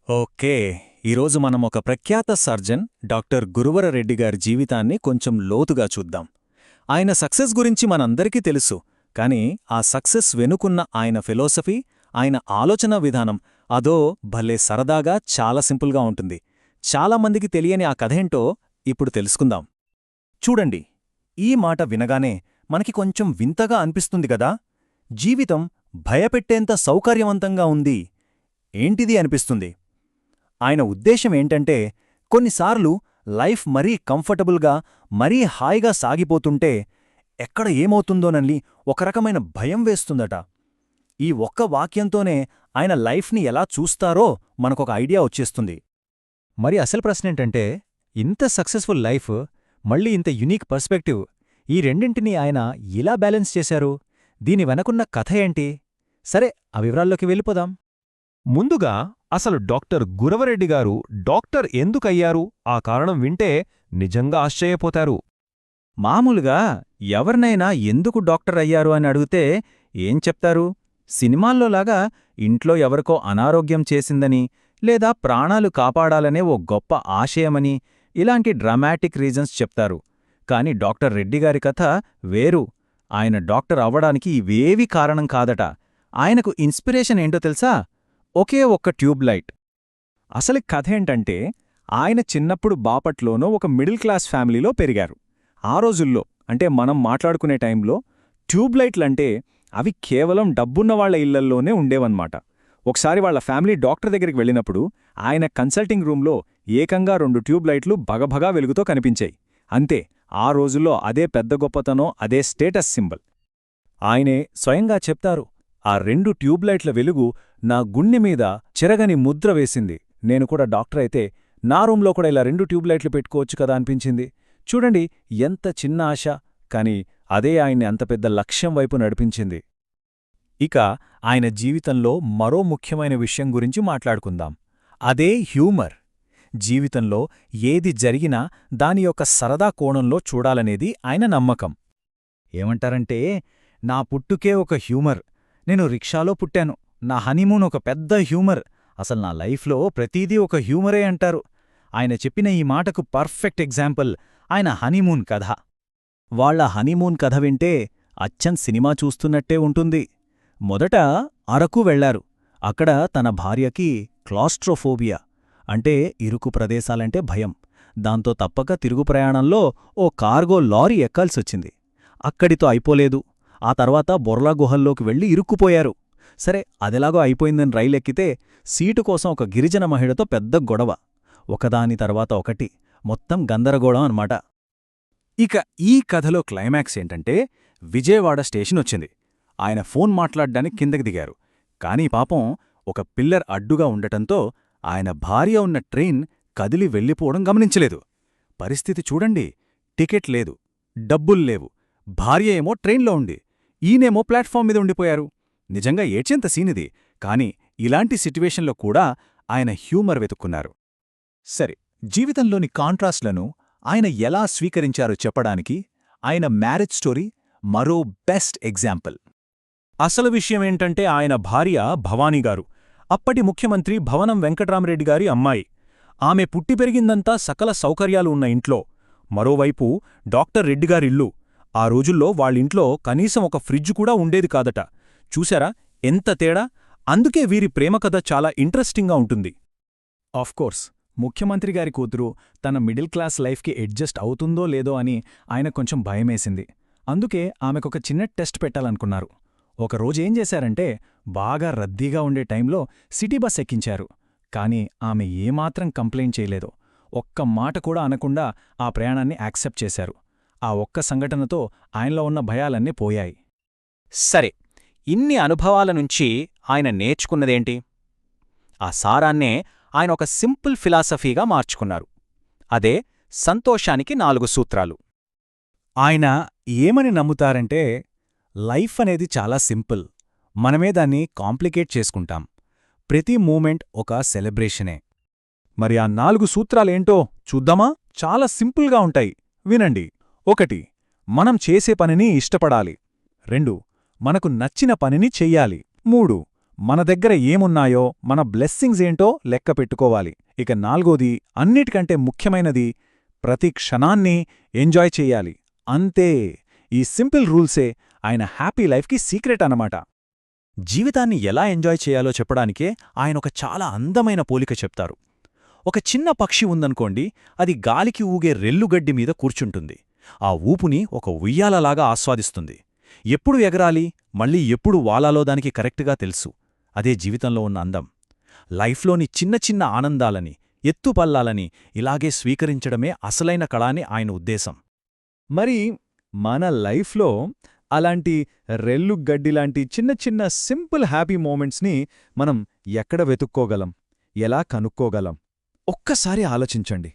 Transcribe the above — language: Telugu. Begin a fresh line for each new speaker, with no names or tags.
ఓకే. ఈరోజు మనం ఒక ప్రఖ్యాత సర్జన్ డాక్టర్ గురువర రెడ్డి గారి జీవితాన్ని కొంచెం లోతుగా చూద్దాం. ఆయన సక్సెస్ గురించి మనందరికీ తెలుసు, కానీ ఆ సక్సెస్ వెనుకున్న ఆయన ఫిలాసఫీ, ఆయన ఆలోచనా విధానం అదో భలే సరదాగా చాలా సింపుల్గా ఉంటుంది. చాలామందికి తెలియని ఆ కథేంటో ఇప్పుడు తెలుసుకుందాం. చూడండి, ఈ మాట వినగానే మనకి కొంచెం వింతగా అనిపిస్తుంది గదా. జీవితం భయపెట్టేంత సౌకర్యవంతంగా ఉంది, ఏంటిది అనిపిస్తుంది. ఆయన ఉద్దేశమేంటంటే, కొన్నిసార్లు లైఫ్ మరీ కంఫర్టబుల్గా, మరీ హాయిగా సాగిపోతుంటే ఎక్కడ ఏమవుతుందోనని ఒక రకమైన భయం వేస్తుందట. ఈ ఒక్క వాక్యంతోనే ఆయన లైఫ్ని ఎలా చూస్తారో మనకొక ఐడియా వచ్చేస్తుంది.
మరి అసలు ప్రశ్నేంటంటే, ఇంత సక్సెస్ఫుల్ లైఫ్, మళ్ళీ ఇంత యునీక్ పర్స్పెక్టివ్, ఈ రెండింటినీ ఆయన ఎలా బ్యాలెన్స్ చేశారు? దీని వెనకున్న కథ ఏంటి? సరే, ఆ వివరాల్లోకి వెళ్ళిపోదాం.
ముందుగా అసలు డాక్టర్ గురవరెడ్డి గారు డాక్టర్ ఎందుకయ్యారు? ఆ కారణం వింటే నిజంగా ఆశ్చర్యపోతారు.
మామూలుగా ఎవరినైనా ఎందుకు డాక్టర్ అయ్యారు అని అడిగితే ఏం చెప్తారు? సినిమాల్లోలాగా ఇంట్లో ఎవరికో అనారోగ్యం చేసిందని, లేదా ప్రాణాలు కాపాడాలనే ఓ గొప్ప ఆశయమని, ఇలాంటి డ్రామాటిక్ రీజన్స్ చెప్తారు. కాని డాక్టర్ రెడ్డిగారి కథ వేరు. ఆయన డాక్టర్ అవ్వడానికి ఇవేవీ కారణం కాదట. ఆయనకు ఇన్స్పిరేషన్ ఏంటో తెలుసా? ఒకే ఒక్క ట్యూబ్ లైట్. అసలు కథేంటంటే, ఆయన చిన్నప్పుడు బాపట్లోనో ఒక మిడిల్ క్లాస్ ఫ్యామిలీలో పెరిగారు. ఆ రోజుల్లో, అంటే మనం మాట్లాడుకునే టైంలో, ట్యూబ్లైట్లంటే అవి కేవలం డబ్బున్నవాళ్ల ఇళ్లల్లోనే ఉండేవన్నమాట. ఒకసారి వాళ్ల ఫ్యామిలీ డాక్టర్ దగ్గరికి వెళ్ళినప్పుడు ఆయన కన్సల్టింగ్ రూంలో ఏకంగా 2 ట్యూబ్లైట్లు భగభగా వెలుగుతో కనిపించాయి. అంతే, ఆ రోజుల్లో అదే పెద్ద గొప్పతనం, అదే స్టేటస్ సింబల్. ఆయనే స్వయంగా చెప్తారు, ఆ 2 ట్యూబ్లైట్ల వెలుగు నా గుండె మీద చెరగని ముద్ర వేసింది. నేను కూడా డాక్టర్ అయితే నా రూంలో కూడా ఇలా 2 ట్యూబ్లైట్లు పెట్టుకోవచ్చు కదా అనిపించింది. చూడండి, ఎంత చిన్న ఆశ, కాని అదే ఆయన్ని అంత పెద్ద లక్ష్యం వైపు నడిపించింది. ఇక ఆయన జీవితంలో మరో ముఖ్యమైన విషయం గురించి మాట్లాడుకుందాం. అదే హ్యూమర్. జీవితంలో ఏది జరిగినా దాని యొక్క సరదా కోణంలో చూడాలనేది ఆయన నమ్మకం. ఏమంటారంటే, నా పుట్టుకే ఒక హ్యూమర్, నేను రిక్షాలో పుట్టాను, నా హనీమూన్ ఒక పెద్ద హ్యూమర్, అసలు నా లైఫ్లో ప్రతీదీ ఒక హ్యూమరే అంటారు. ఆయన చెప్పిన ఈ మాటకు పర్ఫెక్ట్ ఎగ్జాంపుల్ ఆయన హనీమూన్ కథ. వాళ్ల హనీమూన్ కథ వింటే అచ్చం సినిమా చూస్తున్నట్టే ఉంటుంది. మొదట అరకు వెళ్లారు. అక్కడ తన భార్యకి క్లాస్ట్రోఫోబియా, అంటే ఇరుకు ప్రదేశాలంటే భయం. దాంతో తప్పక తిరుగు ప్రయాణంలో ఓ కార్గో లారీ ఎక్కాల్సొచ్చింది. అక్కడితో అయిపోలేదు. ఆ తర్వాత బొర్లా గుహల్లోకి వెళ్లి ఇరుక్కుపోయారు. సరే, అదెలాగో అయిపోయిందని రైలెక్కితే సీటు కోసం ఒక గిరిజన మహిళతో పెద్ద గొడవ. ఒకదాని తర్వాత ఒకటి, మొత్తం గందరగోళం అన్నమాట. ఇక ఈ కథలో క్లైమాక్స్ ఏంటంటే, విజయవాడ స్టేషనొచ్చింది. ఆయన ఫోన్ మాట్లాడ్డానికి కిందకి దిగారు. కానీ పాపం ఒక పిల్లర్ అడ్డుగా ఉండటంతో ఆయన భార్య ఉన్న ట్రైన్ కదిలి వెళ్ళిపోవడం గమనించలేదు. పరిస్థితి చూడండి, టికెట్ లేదు, డబ్బుల్లేవు, భార్య ఏమో ట్రైన్లో ఉంది, ఈయనేమో ప్లాట్ఫామ్ మీద ఉండిపోయారు. నిజంగా ఏడ్చేంత సీనిది. కాని ఇలాంటి సిట్యువేషన్లో కూడా ఆయన హ్యూమర్ వెతుక్కున్నారు. సరే, జీవితంలోని కాంట్రాస్ట్లను ఆయన ఎలా స్వీకరించారో చెప్పడానికి ఆయన మ్యారేజ్ స్టోరీ మరో బెస్ట్ ఎగ్జాంపుల్. అసలు విషయమేంటంటే, ఆయన భార్య భవానీగారు అప్పటి ముఖ్యమంత్రి భవనం వెంకట్రామరెడ్డి గారి అమ్మాయి. ఆమె పుట్టి పెరిగిందంతా సకల సౌకర్యాలు ఉన్న ఇంట్లో. మరోవైపు డాక్టర్ రెడ్డిగారిల్లు. ఆ రోజుల్లో వాళ్ళింట్లో కనీసం ఒక ఫ్రిడ్జ్ కూడా ఉండేది కాదట. చూశారా ఎంత తేడా? అందుకే వీరి ప్రేమకథ చాలా ఇంట్రెస్టింగ్గా ఉంటుంది. ఆఫ్కోర్స్, ముఖ్యమంత్రిగారి కూతురు తన మిడిల్ క్లాస్ లైఫ్కి అడ్జస్ట్ అవుతుందో లేదో అని ఆయన కొంచెం భయమేసింది. అందుకే ఆమెకొక చిన్న టెస్ట్ పెట్టాలనుకున్నారు. ఒకరోజేం చేశారంటే, బాగా రద్దీగా ఉండే టైంలో సిటీ బస్ ఎక్కించారు. కాని ఆమె ఏమాత్రం కంప్లైంట్ చేయలేదు. ఒక్క మాట కూడా అనకుండా ఆ ప్రయాణాన్ని యాక్సెప్ట్ చేశారు. ఆ ఒక్క సంఘటనతో ఆయనలో ఉన్న భయాలన్నీ పోయాయి. సరే, ఇన్ని అనుభవాల నుంచి ఆయన నేర్చుకున్నదేంటి? ఆ సారాన్నే ఆయన ఒక సింపుల్ ఫిలాసఫీగా మార్చుకున్నారు. అదే సంతోషానికి 4 సూత్రాలు. ఆయన ఏమని నమ్ముతారంటే, లైఫ్ అనేది చాలా సింపుల్, మనమే దాన్ని కాంప్లికేట్ చేసుకుంటాం. ప్రతి మూమెంట్ ఒక సెలబ్రేషనే. మరి ఆ 4 సూత్రాలేంటో చూద్దామా? చాలా సింపుల్గా ఉంటాయి, వినండి. 1. మనం చేసే పనిని ఇష్టపడాలి. 2. మనకు నచ్చిన పనిని చెయ్యాలి. 3.
మన దగ్గర ఏమున్నాయో మన బ్లెస్సింగ్స్ ఏంటో లెక్క పెట్టుకోవాలి. ఇక 4ది, అన్నిటికంటే ముఖ్యమైనది, ప్రతి క్షణాన్ని ఎంజాయ్ చెయ్యాలి. అంతే. ఈ సింపుల్ రూల్సే ఆయన హ్యాపీ లైఫ్కి సీక్రెట్ అన్నమాట.
జీవితాన్ని ఎలా ఎంజాయ్ చేయాలో చెప్పడానికే ఆయనొక చాలా అందమైన పోలిక చెప్తారు. ఒక చిన్న పక్షి ఉందనుకోండి, అది గాలికి ఊగే రెల్లుగడ్డి మీద కూర్చుంటుంది. ఆ ఊపుని ఒక ఉయ్యాలలాగా ఆస్వాదిస్తుంది. ఎప్పుడు ఎగరాలి, మళ్ళీ ఎప్పుడు వాలాలో దానికి కరెక్ట్గా తెలుసు. అదే జీవితంలో ఉన్న అందం. లైఫ్లోని చిన్న చిన్న ఆనందాలని, ఎత్తుపల్లాలని ఇలాగే స్వీకరించడమే అసలైన కళ అని ఆయన ఉద్దేశం.
మరి మన లైఫ్లో అలాంటి రెల్లుగడ్డిలాంటి చిన్న చిన్న సింపుల్ హ్యాపీ మూమెంట్స్ని మనం ఎక్కడ వెతుక్కోగలం, ఎలా కనుక్కోగలం? ఒక్కసారి ఆలోచించండి.